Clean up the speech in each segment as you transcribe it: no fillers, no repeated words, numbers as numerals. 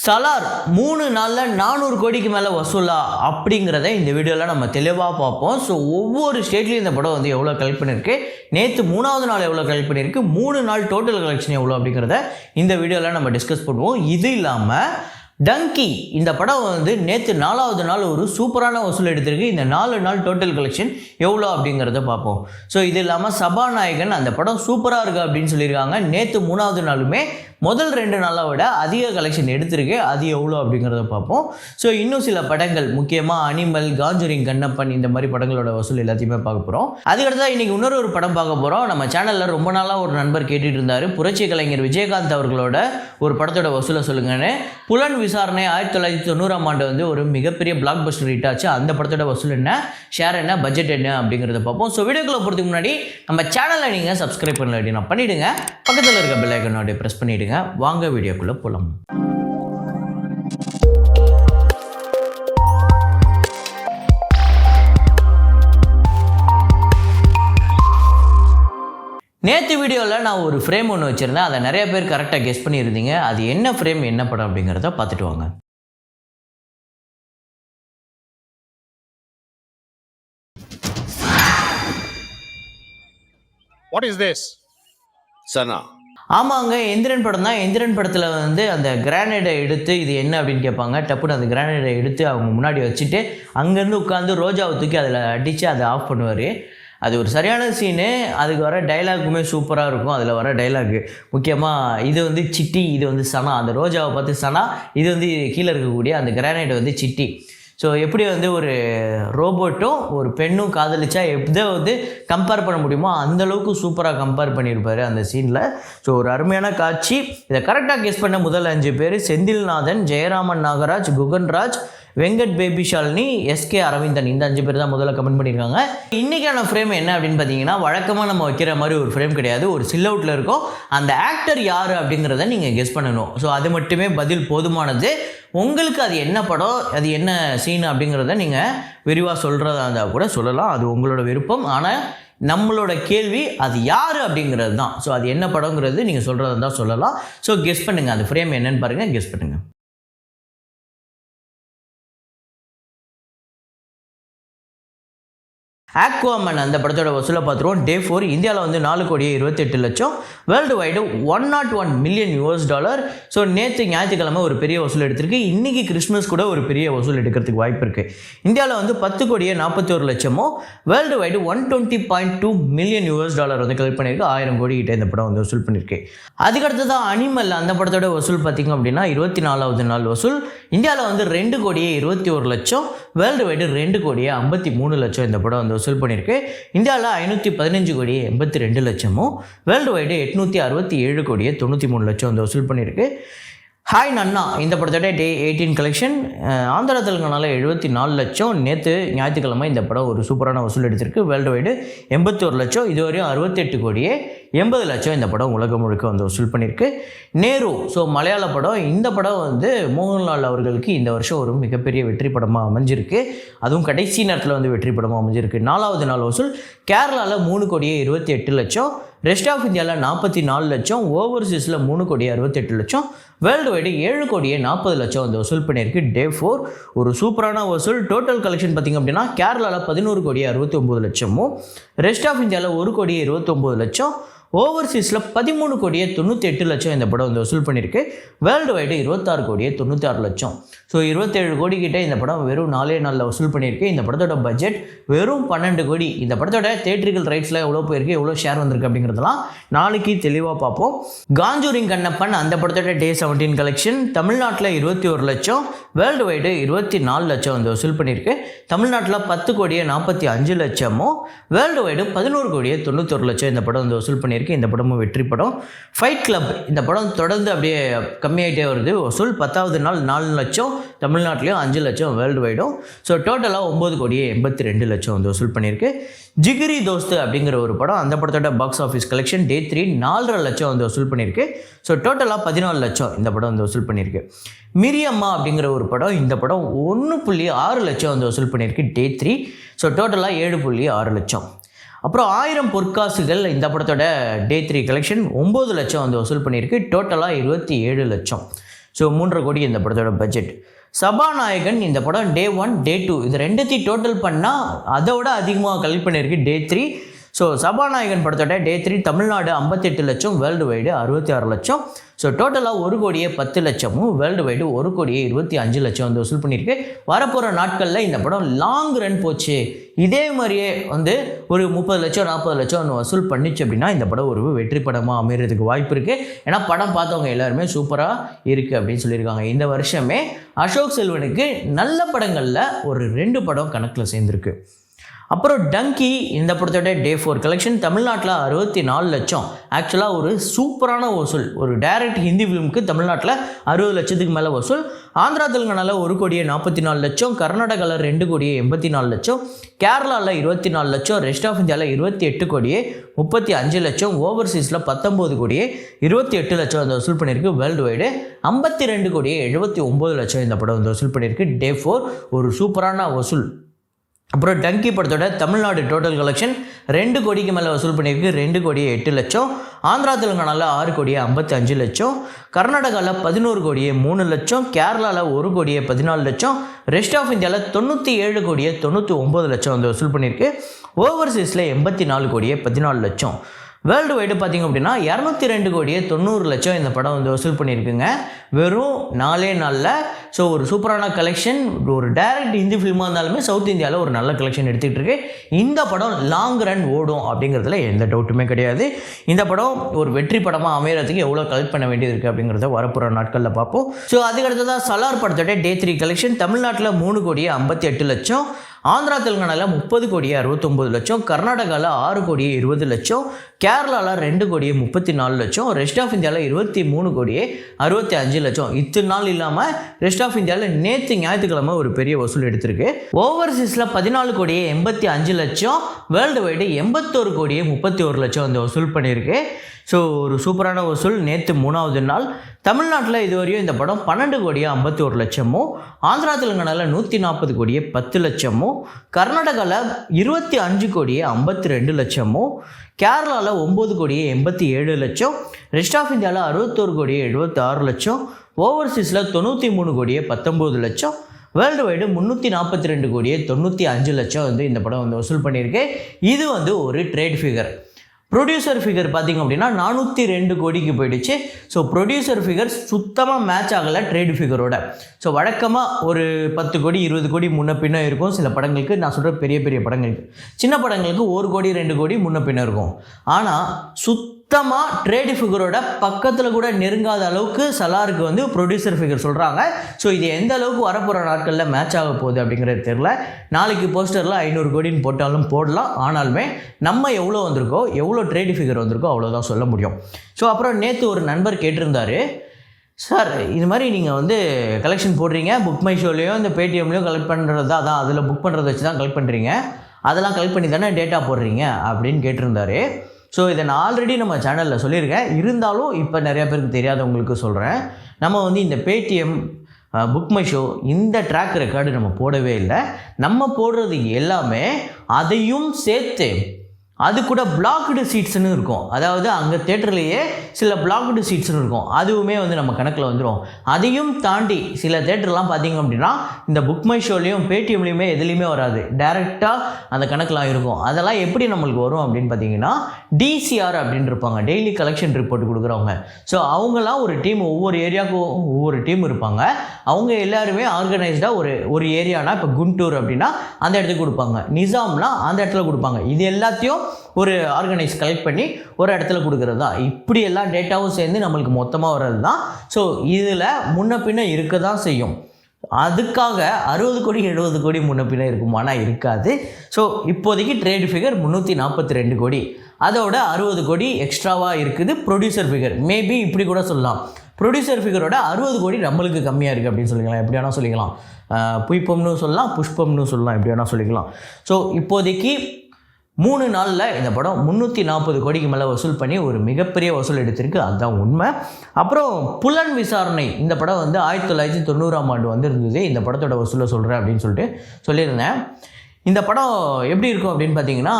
சலார் 3 நாளில் 400 கோடிக்கு மேலே வசூலா அப்படிங்கிறத இந்த வீடியோவில் நம்ம தெளிவாக பார்ப்போம். ஸோ ஒவ்வொரு ஸ்டேட்லேயும் இந்த படம் வந்து எவ்வளோ கலெக்ட் பண்ணியிருக்கு, நேற்று 3வது நாள் எவ்வளோ கலெக்ட் பண்ணியிருக்கு, 3 நாள் டோட்டல் கலெக்ஷன் எவ்வளோ அப்படிங்கிறத இந்த வீடியோவில் நம்ம டிஸ்கஸ் பண்ணுவோம். இது இல்லாமல் டங்கி இந்த படம் வந்து நேற்று 4வது நாள் ஒரு சூப்பரான வசூல் எடுத்திருக்கு. இந்த 4 நாள் டோட்டல் கலெக்ஷன் எவ்வளோ அப்படிங்கிறத பார்ப்போம். ஸோ இது இல்லாமல் சபாநாயகன் அந்த படம் சூப்பராக இருக்குது அப்படின்னு சொல்லியிருக்காங்க. நேற்று 3வது நாளுமே முதல் 2 நாளை விட அதிக கலெக்ஷன் எடுத்திருக்கு. அது எவ்வளோ அப்படிங்கிறத பார்ப்போம். ஸோ இன்னும் சில படங்கள், முக்கியமாக அனிமல், காஞ்சூரிங், கண்ணப்பன், இந்த மாதிரி படங்களோட வசூல் எல்லாத்தையுமே பார்க்க போகிறோம். அதுக்கடுத்ததான் இன்றைக்கி இன்னொரு படம் பார்க்க போகிறோம். நம்ம சேனலில் ரொம்ப நாளாக ஒரு நண்பர் கேட்டுட்டு இருந்தார், புரட்சி கலைஞர் விஜயகாந்த் அவர்களோட ஒரு படத்தோட வசூலை சொல்லுங்கன்னு. புலன் விசாரணை 1990ஆம் ஆண்டு வந்து ஒரு மிகப்பெரிய பிளாக் பஸ்டர் ஹிட் ஆச்சு. அந்த படத்தோட வசூல் என்ன, ஷேர் என்ன, பட்ஜெட் என்ன அப்படிங்கிறத பார்ப்போம். ஸோ வீடியோக்குள்ள போகிறதுக்கு முன்னாடி நம்ம சேனலை நீங்கள் சப்ஸ்கிரைப் பண்ணல அப்படின்னா பண்ணிவிடுங்க, பக்கத்தில் இருக்க பெல் ஐக்கனோட ப்ரெஸ் பண்ணிவிடுங்க. வாங்க வீடியோக்குள்ள போலாம். நேற்று வீடியோவில் நான் ஒரு ஃப்ரேம் ஒன்று வச்சுருந்தேன். அதை நிறைய பேர் கரெக்டாக கெஸ் பண்ணியிருந்தீங்க. அது என்ன ஃப்ரேம், என்ன படம் அப்படிங்கிறத பார்த்துட்டு வாங்க. What is this? சனா. ஆமாங்க, எந்திரன் படம் தான். எந்திரன் படத்தில் வந்து அந்த கிரானைடை எடுத்து இது என்ன அப்படின்னு கேட்பாங்க. டப்புன்னு அந்த கிரானைடை எடுத்து அவங்க முன்னாடி வச்சுட்டு அங்கேருந்து உட்காந்து ரோஜாவை தூக்கி அதில் அடித்து அதை ஆஃப் பண்ணுவார். அது ஒரு சரியான சீனு. அதுக்கு வர டைலாக்குமே சூப்பராக இருக்கும். அதில் வர டைலாக்கு முக்கியமாக இது வந்து சிட்டி, இது வந்து சனா. அந்த ரோஜாவை பார்த்து சனா, இது வந்து கீழே இருக்கக்கூடிய அந்த கிரானைட் வந்து சிட்டி. ஸோ எப்படி வந்து ஒரு ரோபோட்டும் ஒரு பெண்ணும் காதலிச்சா எதை வந்து கம்பேர் பண்ண முடியுமோ அந்தளவுக்கு சூப்பராக கம்பேர் பண்ணியிருப்பார் அந்த சீனில். ஸோ ஒரு அருமையான காட்சி. இதை கரெக்டாக கெஸ் பண்ண முதல் 5 பேர் செந்தில்நாதன், ஜெயராமன் நாகராஜ், குகன்ராஜ், வெங்கட் பேபி ஷாலினி, எஸ்கே அரவிந்தன். இந்த 5 பேர் தான் முதல்ல கமெண்ட் பண்ணியிருக்காங்க. இன்றைக்கான ஃப்ரேம் என்ன அப்படின்னு பார்த்தீங்கன்னா, வழக்கமாக நம்ம வைக்கிற மாதிரி ஒரு ஃப்ரேம் கிடையாது. ஒரு சில் அவுட்டில் இருக்கும். அந்த ஆக்டர் யார் அப்படிங்கிறத நீங்கள் கெஸ் பண்ணணும். ஸோ அது மட்டுமே பதில் போதுமானது. உங்களுக்கு அது என்ன படம், அது என்ன சீன் அப்படிங்கிறத நீங்கள் விரிவாக சொல்கிறதா இருந்தால் கூட சொல்லலாம். அது உங்களோட விருப்பம். ஆனால் நம்மளோட கேள்வி அது யார் அப்படிங்கிறது தான். ஸோ அது என்ன படங்கிறது நீங்கள் சொல்கிறதா இருந்தால் சொல்லலாம். ஸோ கெஸ் பண்ணுங்கள், அந்த ஃப்ரேம் என்னன்னு பாருங்கள், கெஸ் பண்ணுங்கள். ஆக்வாமன் அந்த படத்தோட வசூலை பார்த்துருவோம். டே 4 இந்தியாவில் வந்து 4,28,00,000, வேர்ல்டு வைடு $101 மில்லியன். ஸோ நேற்று ஞாயிற்றுக்கிழமை ஒரு பெரிய வசூல் எடுத்திருக்கு. இன்றைக்கி கிறிஸ்மஸ் கூட ஒரு பெரிய வசூல் எடுக்கிறதுக்கு வாய்ப்பு இருக்குது. இந்தியாவில் வந்து 10,41,00,000, வேர்ல்டு வைடு $120.2 மில்லியன் வந்து கலெக்ட் பண்ணியிருக்கு. 1000 கோடி கிட்ட இந்த படம் வந்து வசூல் பண்ணியிருக்கு. அதுக்கடுத்து தான் அனிமல் அந்த படத்தோட வசூல் பார்த்திங்க அப்படின்னா 24வது நாள் வசூல். இந்தியாவில் வந்து 2,21,00,000, வேர்ல்டு வைடு 2,53,00,000 இந்த படம் வந்து வசூல் பண்ணியிருக்கு. இந்தியாவில் 515,82,00,000, வேர்ல்டு வைடு 867,93,00,000 வந்து வசூல் பண்ணியிருக்கு. ஹாய் நன்னா இந்த படத்தோட டே 18 கலெக்ஷன் ஆந்திரா தெலுங்கானாவில் 74,00,000. நேற்று ஞாயிற்றுக்கிழமை இந்த படம் ஒரு சூப்பரான வசூல் எடுத்திருக்கு. World wide 81,00,000. இதுவரையும் 68,80,00,000 இந்த படம் உலகம் முழுக்க வந்து வசூல் பண்ணியிருக்கு. நேரு, ஸோ மலையாள படம். இந்த படம் வந்து மோகன்லால் அவர்களுக்கு இந்த வருஷம் ஒரு மிகப்பெரிய வெற்றி படமாக அமைஞ்சிருக்கு. அதுவும் கடைசி நேரத்தில் வந்து வெற்றி படமாக அமைஞ்சிருக்கு. 4வது நாள் வசூல் கேரளாவில் 3,28,00,000, ரெஸ்ட் ஆஃப் இந்தியாவில் 44,00,000, ஓவர்சீஸில் 3,68,00,000, வேர்ல்டு வைடு 7,40,00,000 வந்து வசூல் பண்ணியிருக்கு. டே 4 ஒரு சூப்பரான வசூல். டோட்டல் கலெக்ஷன் பார்த்திங்க அப்படின்னா கேரளாவில் 11,69,00,000, ரெஸ்ட் ஆஃப் இந்தியாவில் 1,29,00,000, ஓவர்சீஸில் 13,98,00,000 இந்த படம் வந்து வசூல் பண்ணியிருக்கு. World wide 26,96,00,000. ஸோ 27 கோடி கிட்ட இந்த படம் வெறும் 4 நாளில் வசூல் பண்ணியிருக்கு. இந்த படத்தோட பட்ஜெட் வெறும் 12 கோடி. இந்த படத்தோட தேட்ரிக்கல் ரைட்ஸில் எவ்வளோ போயிருக்கு, எவ்வளோ ஷேர் வந்திருக்கு அப்படிங்கிறதெல்லாம் நாளைக்கு தெளிவாக பார்ப்போம். காஞ்சூரிங் கண்ணப்பன் அந்த படத்தோட டே 17 கலெக்ஷன் தமிழ்நாட்டில் 21,00,000, வேர்ல்டு வைடு 24,00,000 வந்து வசூல் பண்ணியிருக்கு. தமிழ்நாட்டில் 10,45,00,000, வேர்ல்டு வைடு 11,91,00,000 இந்த படம் வந்து வசூல் பண்ணியிருக்கு. இந்த படமும் வெற்றி படம். ஃபைட் கிளப் இந்த படம் தொடர்ந்து அப்படியே கம்மியாகிட்டே வருது. வசூல் 10வது நாள் 4,00,000, தமிழ்நாட்டிலையும் 5,00,000, வேர்ல்டு வைடும். ஸோ டோட்டலாக 9,82,00,000 வந்து வசூல் பண்ணியிருக்கு. ஜிகிரி தோஸ்து அப்படிங்கிற ஒரு படம், அந்த படத்தோட பாக்ஸ் ஆஃபீஸ் கலெக்ஷன் டே 3 4,50,000 வந்து வசூல் பண்ணியிருக்கு. ஸோ டோட்டலாக 14,00,000 இந்த படம் வந்து வசூல் பண்ணியிருக்கு. மிரியம்மா அப்படிங்கிற ஒரு படம், இந்த படம் 1,6,00,000 வந்து வசூல் பண்ணியிருக்கு டே 3. ஸோ டோட்டலாக 7,6,00,000. அப்புறம் 1000 பொற்காசுகள் இந்த படத்தோட டே 3 கலெக்ஷன் 9 லட்சம் வந்து வசூல் பண்ணியிருக்கு. டோட்டலாக 27 லட்சம். ஸோ 3.5 கோடி இந்த படத்தோட பட்ஜெட். சபாநாயகன் இந்த படம் Day 1 Day 2 இது ரெண்டுத்தையும் டோட்டல் பண்ணால் அதோட அதிகமாக கலெக்ட் பண்ணியிருக்கு Day 3. ஸோ சபாநாயகன் படத்தோட Day 3 தமிழ்நாடு 58 லட்சம், வேர்ல்டு வைடு 66 லட்சம். ஸோ டோட்டலாக 1 கோடியே 10 லட்சமும், வேர்ல்டு வைடு 1 கோடியே 25 லட்சம் வந்து வசூல் பண்ணியிருக்கு. வரப்போகிற நாட்களில் இந்த படம் லாங் ரன் போச்சு, இதே மாதிரியே வந்து ஒரு 30 லட்சம் 40 லட்சம் ஒன்று வசூல் பண்ணிச்சு அப்படின்னா இந்த படம் ஒரு வெற்றி படமாக அமைகிறதுக்கு வாய்ப்பு இருக்குது. ஏன்னா படம் பார்த்தவங்க எல்லாருமே சூப்பராக இருக்குது அப்படின்னு சொல்லியிருக்காங்க. இந்த வருஷமே அசோக் செல்வனுக்கு நல்ல படங்களில் ஒரு 2 படம் கணக்கில் சேர்ந்துருக்கு. அப்புறம் டங்கி இந்த படத்தோட Day 4 கலெக்ஷன் தமிழ்நாட்டில் 64 லட்சம். ஆக்சுவலாக ஒரு சூப்பரான வசூல். ஒரு டைரக்ட் ஹிந்தி ஃபிலிமுக்கு தமிழ்நாட்டில் 60 லட்சத்துக்கு மேலே வசூல். ஆந்திரா தெலுங்கானாவில் 1 கோடியே 44 லட்சம், கர்நாடகாவில் 2 கோடியே 84 லட்சம், கேரளாவில் 24 லட்சம், ரெஸ்ட் ஆஃப் இந்தியாவில் 28 கோடியே 35 லட்சம், ஓவர்சீஸில் 19 கோடியே 28 லட்சம் வந்து வசூல் பண்ணியிருக்கு. வேர்ல்டு வைடு 52 கோடியே 79 லட்சம் இந்த படம் வந்து வசூல் பண்ணியிருக்கு. Day 4 ஒரு சூப்பரான வசூல். அப்புறம் டங்கி படத்தோட தமிழ்நாடு டோட்டல் கலெக்ஷன் 2 கோடிக்கு மேலே வசூல் பண்ணியிருக்கு. 2 கோடியே 8 லட்சம், ஆந்திரா தெலுங்கானாவில் 6 கோடியே 55 லட்சம், கர்நாடகாவில் 11 கோடியே 3 லட்சம், கேரளாவில் 1 கோடியே 14 லட்சம், ரெஸ்ட் ஆஃப் இந்தியாவில் 97 கோடியே 99 லட்சம் வந்து வசூல் பண்ணியிருக்கு. ஓவர்சீஸில் 84 கோடியே 14 லட்சம். வேர்ல்டு வைடு பார்த்திங்க அப்படின்னா 202 கோடியே 90 லட்சம் இந்த படம் வந்து வசூல் பண்ணியிருக்குங்க வெறும் 4 நாளில். ஸோ ஒரு சூப்பரான கலெக்ஷன். ஒரு டைரக்ட் ஹிந்தி ஃபிலிமாக இருந்தாலுமே சவுத் இந்தியாவில் ஒரு நல்ல கலெக்ஷன் எடுத்துகிட்டு இருக்கு. இந்த படம் லாங் ரன் ஓடும் அப்படிங்கிறதுல எந்த டவுட்டுமே கிடையாது. இந்த படம் ஒரு வெற்றி படமாக அமைகிறதுக்கு எவ்வளோ கலெக்ட் பண்ண வேண்டியது இருக்குது அப்படிங்கிறத வரப்போகிற நாட்களில் பார்ப்போம். ஸோ அதுக்கடுத்ததாக சலார் படத்தோட Day 3 கலெக்ஷன் தமிழ்நாட்டில் 3 கோடியே 58 லட்சம், ஆந்திரா தெலுங்கானாவில் 30 கோடியே 69 லட்சம், கர்நாடகாவில் 6 கோடியே 20 லட்சம், கேரளாவில் 2 கோடியே 34 லட்சம், ரெஸ்ட் ஆஃப் இந்தியாவில் 23 கோடியே 65 லட்சம். இத்தனை நாள் இல்லாமல் ரெஸ்ட் ஆஃப் இந்தியாவில் நேற்று ஞாயிற்றுக்கிழமை ஒரு பெரிய வசூல் எடுத்திருக்கு. ஓவர்சீஸில் 14 கோடியே 85 லட்சம், வேர்ல்டு வைடு 81 கோடியே 31 லட்சம் வந்து வசூல் பண்ணியிருக்கு. ஸோ ஒரு சூப்பரான வசூல். நேற்று 3வது நாள். தமிழ்நாட்டில் இதுவரையும் இந்த படம் 12 கோடியே 51 லட்சமும், ஆந்திரா தெலுங்கானாவில் 140 கோடியே 10 லட்சமும், கர்நாடகாவில் 25 கோடியே 52 லட்சமும், கேரளாவில் 9 கோடியே 87 லட்சம், ரெஸ்ட் ஆஃப் இந்தியாவில் 61 கோடியே 76 லட்சம், ஓவர்சீஸில் 93 கோடியே 19 லட்சம், வேர்ல்டு வைடு 342 கோடியே 95 லட்சம் வந்து இந்த படம் வந்து வசூல் பண்ணியிருக்கு. இது வந்து ஒரு ட்ரேட் ஃபிகர். ப்ரொடியூசர் ஃபிகர் பார்த்திங்க அப்படின்னா 402 கோடிக்கு போயிடுச்சு. ஸோ ப்ரொடியூசர் ஃபிகர் சுத்தமாக மேட்ச் ஆகலை ட்ரேட் ஃபிகரோட. ஸோ வழக்கமாக ஒரு 10 கோடி 20 கோடி முன்ன பின்ன இருக்கும் சில படங்களுக்கு. நான் சொல்கிற பெரிய பெரிய படங்களுக்கு. சின்ன படங்களுக்கு 1 கோடி 2 கோடி முன்ன பின்ன இருக்கும். ஆனால் சுத்தமாக ட்ரேட் ஃபிகரோட பக்கத்தில் கூட நெருங்காத அளவுக்கு சலாருக்கு வந்து ப்ரொடியூசர் ஃபிகர் சொல்கிறாங்க. ஸோ இது எந்த அளவுக்கு வரப்போகிற நாட்களில் மேட்ச் ஆக போகுது அப்படிங்கிறது தெரியல. நாளைக்கு போஸ்டரில் 500 கோடின்னு போட்டாலும் போடலாம். ஆனாலுமே நம்ம எவ்வளோ வந்திருக்கோ எவ்வளோ ட்ரேட் ஃபிகர் வந்திருக்கோ அவ்வளோதான் சொல்ல முடியும். ஸோ அப்புறம் நேற்று ஒரு நண்பர் கேட்டிருந்தார், சார் இது மாதிரி நீங்கள் வந்து கலெக்ஷன் போடுறீங்க, புக் மை ஷோலையும் இந்த பேடிஎம்லையும் கலெக்ட் பண்ணுறது தான், அதில் புக் பண்ணுறதை வச்சு தான் கலெக்ட் பண்ணுறீங்க, அதெல்லாம் கலெக்ட் பண்ணி தானே டேட்டா போடுறீங்க அப்படின்னு கேட்டிருந்தார். ஸோ இதை நான் ஆல்ரெடி நம்ம சேனலில் சொல்லியிருக்கேன். இருந்தாலும் இப்போ நிறையா பேருக்கு தெரியாதவங்களுக்கு சொல்கிறேன். நம்ம வந்து இந்த பேடிஎம், புக் மை ஷோ இந்த ட்ராக் ரெக்கார்டு நம்ம போடவே இல்லை. நம்ம போடுறது எல்லாமே அதையும் சேர்த்து அது கூட பிளாக்டு சீட்ஸ்னு இருக்கும். அதாவது அங்கே தேட்டர்லேயே சில பிளாக்டு சீட்ஸ்னு இருக்கும். அதுவுமே வந்து நம்ம கணக்கில் வந்துடும். அதையும் தாண்டி சில தேட்டர்லாம் பார்த்திங்க அப்படின்னா இந்த புக் மை ஷோலையும் பேடிஎம்லேயுமே எதுலேயுமே வராது, டைரெக்டாக அந்த கணக்கெலாம் இருக்கும். அதெல்லாம் எப்படி நம்மளுக்கு வரும் அப்படின்னு பார்த்தீங்கன்னா DCR அப்படின்னு இருப்பாங்க, டெய்லி கலெக்ஷன் ரிப்போர்ட் கொடுக்குறவங்க. ஸோ அவங்களாம் ஒரு டீம், ஒவ்வொரு ஏரியாவுக்கும் ஒவ்வொரு டீம் இருப்பாங்க. அவங்க எல்லாருமே ஆர்கனைஸ்டாக ஒரு ஏரியானா இப்போ குண்டூர் அப்படின்னா அந்த இடத்துக்கு கொடுப்பாங்க, நிசாம்லாம் அந்த இடத்துல கொடுப்பாங்க. இது எல்லாத்தையும் ஒரு ஆர்கனைஸ் கலெக்ட் பண்ணி ஒரு இடத்துல கொடுக்குறது தான். இப்படி எல்லா டேட்டாவும் சேர்ந்து நம்மளுக்கு மொத்தமாக வர்றது தான். ஸோ இதில் முன்ன பின்ன இருக்க தான் செய்யும். அதுக்காக 60 கோடி 70 கோடி முன்ன பின்ன இருக்குமானா இருக்காது. ஸோ இப்போதைக்கு ட்ரேட் ஃபிகர் 342 கோடி, அதோட 60 கோடி எக்ஸ்ட்ராவாக இருக்குது ப்ரொடியூசர் ஃபிகர். மேபி இப்படி கூட சொல்லலாம், ப்ரொடியூசர் ஃபிகரோட 60 கோடி நம்மளுக்கு கம்மியாக இருக்குது அப்படின்னு சொல்லிக்கலாம். எப்படி வேணால் சொல்லிக்கலாம், புஷ்பம்னு சொல்லலாம், புஷ்பம்னு சொல்லலாம், எப்படி வேணால் சொல்லிக்கலாம். ஸோ இப்போதைக்கு 3 நாளில் இந்த படம் 340 கோடிக்கு மேலே வசூல் பண்ணி ஒரு மிகப்பெரிய வசூல் எடுத்திருக்கு. அதுதான் உண்மை. அப்புறம் புலன் விசாரணை இந்த படம் வந்து 1990ஆம் ஆண்டு வந்து இருந்தது. இந்த படத்தோட வசூலை சொல்கிறேன் அப்படின்னு சொல்லியிருந்தேன். இந்த படம் எப்படி இருக்கும் அப்படின்னு பார்த்தீங்கன்னா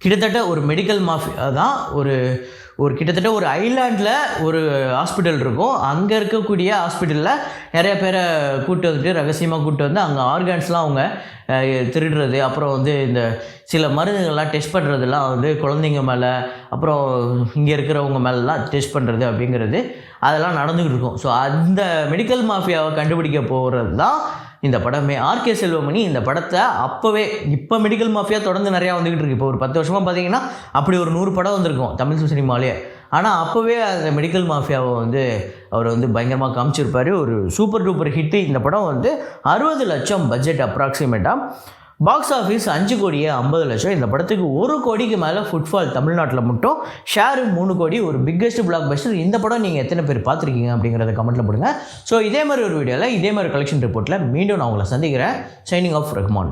கிட்டத்தட்ட ஒரு மெடிக்கல் மாஃபியா தான், ஒரு கிட்டத்தட்ட ஒரு ஐலாண்டில் ஒரு ஹாஸ்பிட்டல் இருக்கும். அங்கே இருக்கக்கூடிய ஹாஸ்பிட்டலில் நிறைய பேரை கூப்பிட்டு வந்துட்டு ரகசியமாக கூப்பிட்டு வந்து அங்கே ஆர்கான்ஸ்லாம் அவங்க திருடுறது, அப்புறம் வந்து இந்த சில மருந்துகள்லாம் டெஸ்ட் பண்ணுறதுலாம் வந்து குழந்தைங்க மேலே, அப்புறம் இங்கே இருக்கிறவங்க மேலெலாம் டெஸ்ட் பண்ணுறது அப்படிங்கிறது அதெல்லாம் நடந்துக்கிட்டு இருக்கும். ஸோ அந்த மெடிக்கல் மாஃபியாவை கண்டுபிடிக்க போகிறது தான் இந்த படமே. ஆர்கே செல்வமணி இந்த படத்தை அப்போவே, இப்போ மெடிக்கல் மாஃபியா தொடர்ந்து நிறையா வந்துக்கிட்டு இருக்குது. இப்போ ஒரு 10 வருஷமாக பார்த்தீங்கன்னா அப்படி ஒரு 100 படம் வந்திருக்கும் தமிழ் சினிமாலே. ஆனால் அப்போவே அந்த மெடிக்கல் மாஃபியாவை வந்து அவர் வந்து பயங்கரமாக காமிச்சிருப்பார். ஒரு சூப்பர் டூப்பர் ஹிட்டு. இந்த படம் வந்து 60 லட்சம் பட்ஜெட் அப்ராக்சிமேட்டாக. பாக்ஸ் ஆஃபீஸ் 5 கோடியே 50 லட்சம். இந்த படத்துக்கு 1 கோடிக்கு மேலே ஃபுட்ஃபால் தமிழ்நாட்டில் மட்டும். ஷேரு 3 கோடி. ஒரு பிக்கெஸ்ட் பிளாக் பஸ்டர். இந்த படம் நீங்கள் எத்தனை பேர் பார்த்துருக்கீங்க அப்படிங்கிறத கமெண்ட்டில் போடுங்க. ஸோ இதே மாதிரி ஒரு வீடியோவில் இதே மாதிரி கலெக்ஷன் ரிப்போர்ட்டில் மீண்டும் நான் உங்களை சந்திக்கிறேன். Signing off Rahman.